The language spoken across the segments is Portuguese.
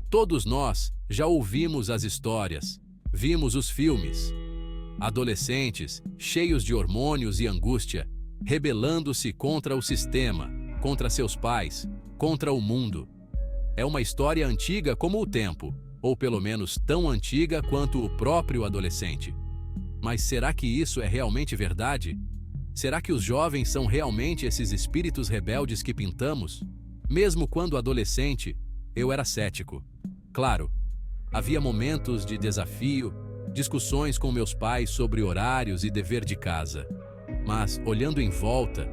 Todos nós já ouvimos as histórias, vimos os filmes. Adolescentes, cheios de hormônios e angústia, rebelando-se contra o sistema, contra seus pais, contra o mundo. É uma história antiga como o tempo, ou pelo menos tão antiga quanto o próprio adolescente. Mas será que isso é realmente verdade? Será que os jovens são realmente esses espíritos rebeldes que pintamos? Mesmo quando adolescente, eu era cético. Claro, havia momentos de desafio, discussões com meus pais sobre horários e dever de casa. Mas, olhando em volta,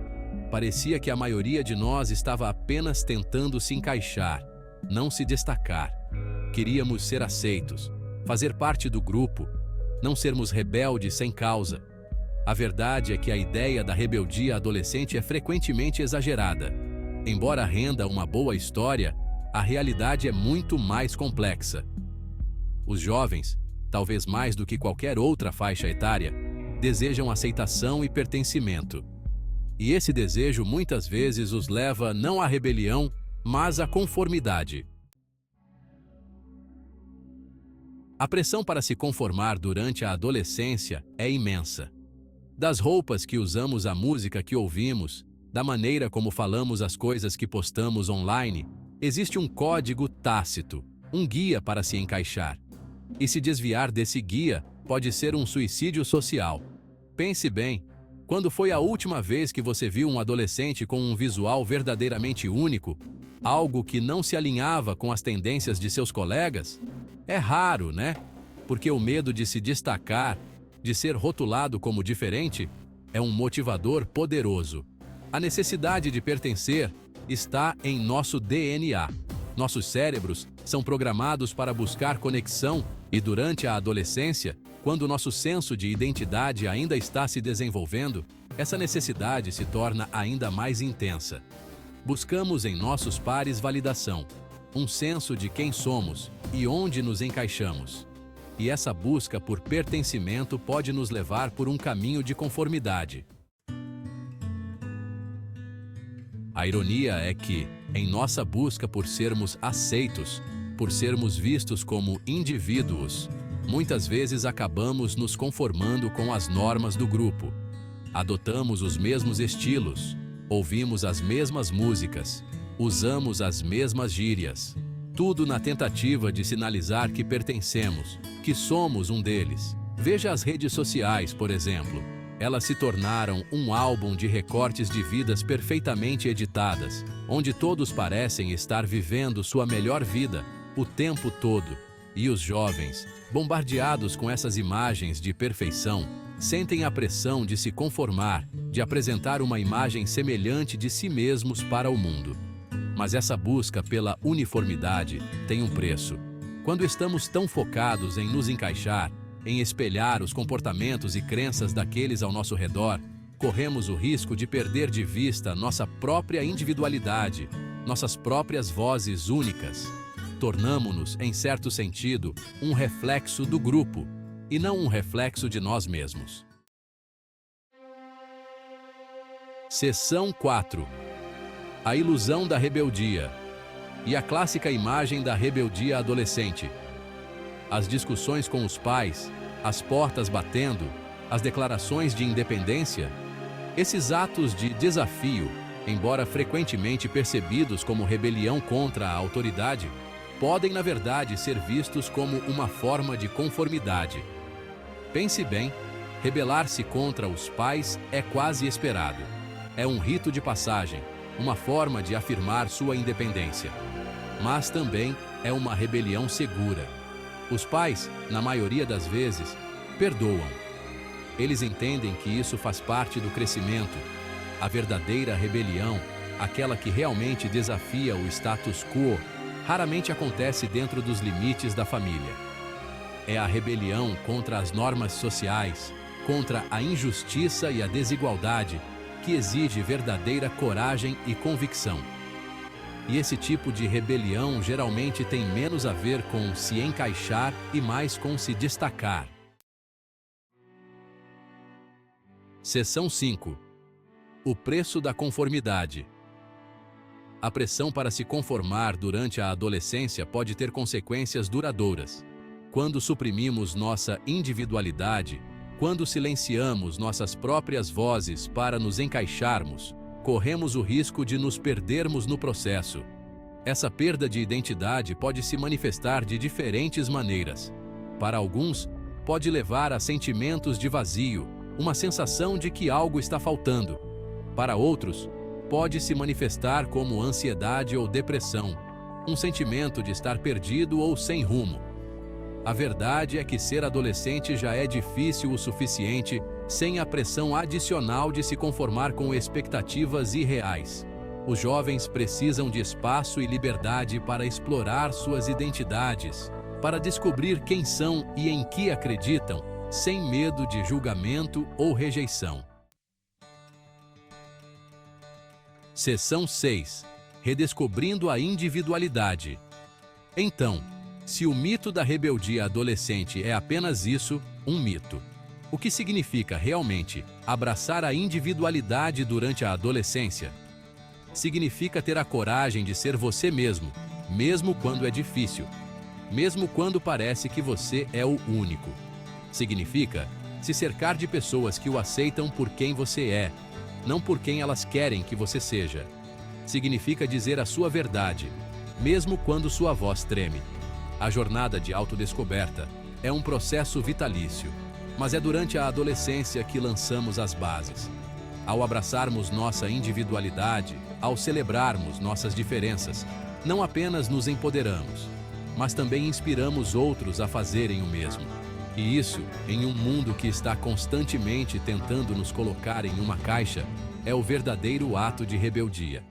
parecia que a maioria de nós estava apenas tentando se encaixar, não se destacar. Queríamos ser aceitos, fazer parte do grupo, não sermos rebeldes sem causa. A verdade é que a ideia da rebeldia adolescente é frequentemente exagerada. Embora renda uma boa história, a realidade é muito mais complexa. Os jovens, talvez mais do que qualquer outra faixa etária, desejam aceitação e pertencimento. E esse desejo muitas vezes os leva não à rebelião, mas à conformidade. A pressão para se conformar durante a adolescência é imensa. Das roupas que usamos à música que ouvimos, da maneira como falamos as coisas que postamos online, existe um código tácito, um guia para se encaixar. E se desviar desse guia pode ser um suicídio social. Pense bem, quando foi a última vez que você viu um adolescente com um visual verdadeiramente único, algo que não se alinhava com as tendências de seus colegas? É raro, né? Porque o medo de se destacar, de ser rotulado como diferente, é um motivador poderoso. A necessidade de pertencer está em nosso DNA. Nossos cérebros são programados para buscar conexão e durante a adolescência, quando nosso senso de identidade ainda está se desenvolvendo, essa necessidade se torna ainda mais intensa. Buscamos em nossos pares validação, um senso de quem somos e onde nos encaixamos. E essa busca por pertencimento pode nos levar por um caminho de conformidade. A ironia é que, em nossa busca por sermos aceitos, por sermos vistos como indivíduos, muitas vezes acabamos nos conformando com as normas do grupo. Adotamos os mesmos estilos, ouvimos as mesmas músicas, usamos as mesmas gírias. Tudo na tentativa de sinalizar que pertencemos, que somos um deles. Veja as redes sociais, por exemplo. Elas se tornaram um álbum de recortes de vidas perfeitamente editadas, onde todos parecem estar vivendo sua melhor vida, o tempo todo. E os jovens, bombardeados com essas imagens de perfeição, sentem a pressão de se conformar, de apresentar uma imagem semelhante de si mesmos para o mundo. Mas essa busca pela uniformidade tem um preço. Quando estamos tão focados em nos encaixar, em espelhar os comportamentos e crenças daqueles ao nosso redor, corremos o risco de perder de vista nossa própria individualidade, nossas próprias vozes únicas. Tornamo-nos, em certo sentido, um reflexo do grupo, e não um reflexo de nós mesmos. Seção 4. A ilusão da rebeldia e a clássica imagem da rebeldia adolescente. As discussões com os pais, as portas batendo, as declarações de independência. Esses atos de desafio, embora frequentemente percebidos como rebelião contra a autoridade, podem, na verdade, ser vistos como uma forma de conformidade. Pense bem, rebelar-se contra os pais é quase esperado. É um rito de passagem, uma forma de afirmar sua independência. Mas também é uma rebelião segura. Os pais, na maioria das vezes, perdoam. Eles entendem que isso faz parte do crescimento. A verdadeira rebelião, aquela que realmente desafia o status quo, raramente acontece dentro dos limites da família. É a rebelião contra as normas sociais, contra a injustiça e a desigualdade, que exige verdadeira coragem e convicção. E esse tipo de rebelião geralmente tem menos a ver com se encaixar e mais com se destacar. Seção 5. O preço da conformidade. A pressão para se conformar durante a adolescência pode ter consequências duradouras. Quando suprimimos nossa individualidade, quando silenciamos nossas próprias vozes para nos encaixarmos, corremos o risco de nos perdermos no processo. Essa perda de identidade pode se manifestar de diferentes maneiras. Para alguns, pode levar a sentimentos de vazio, uma sensação de que algo está faltando. Para outros, pode se manifestar como ansiedade ou depressão, um sentimento de estar perdido ou sem rumo. A verdade é que ser adolescente já é difícil o suficiente sem a pressão adicional de se conformar com expectativas irreais. Os jovens precisam de espaço e liberdade para explorar suas identidades, para descobrir quem são e em que acreditam, sem medo de julgamento ou rejeição. Seção 6. Redescobrindo a individualidade. Então, se o mito da rebeldia adolescente é apenas isso, um mito, o que significa realmente abraçar a individualidade durante a adolescência? Significa ter a coragem de ser você mesmo, mesmo quando é difícil, mesmo quando parece que você é o único. Significa se cercar de pessoas que o aceitam por quem você é, não por quem elas querem que você seja. Significa dizer a sua verdade, mesmo quando sua voz treme. A jornada de autodescoberta é um processo vitalício, mas é durante a adolescência que lançamos as bases. Ao abraçarmos nossa individualidade, ao celebrarmos nossas diferenças, não apenas nos empoderamos, mas também inspiramos outros a fazerem o mesmo. E isso, em um mundo que está constantemente tentando nos colocar em uma caixa, é o verdadeiro ato de rebeldia.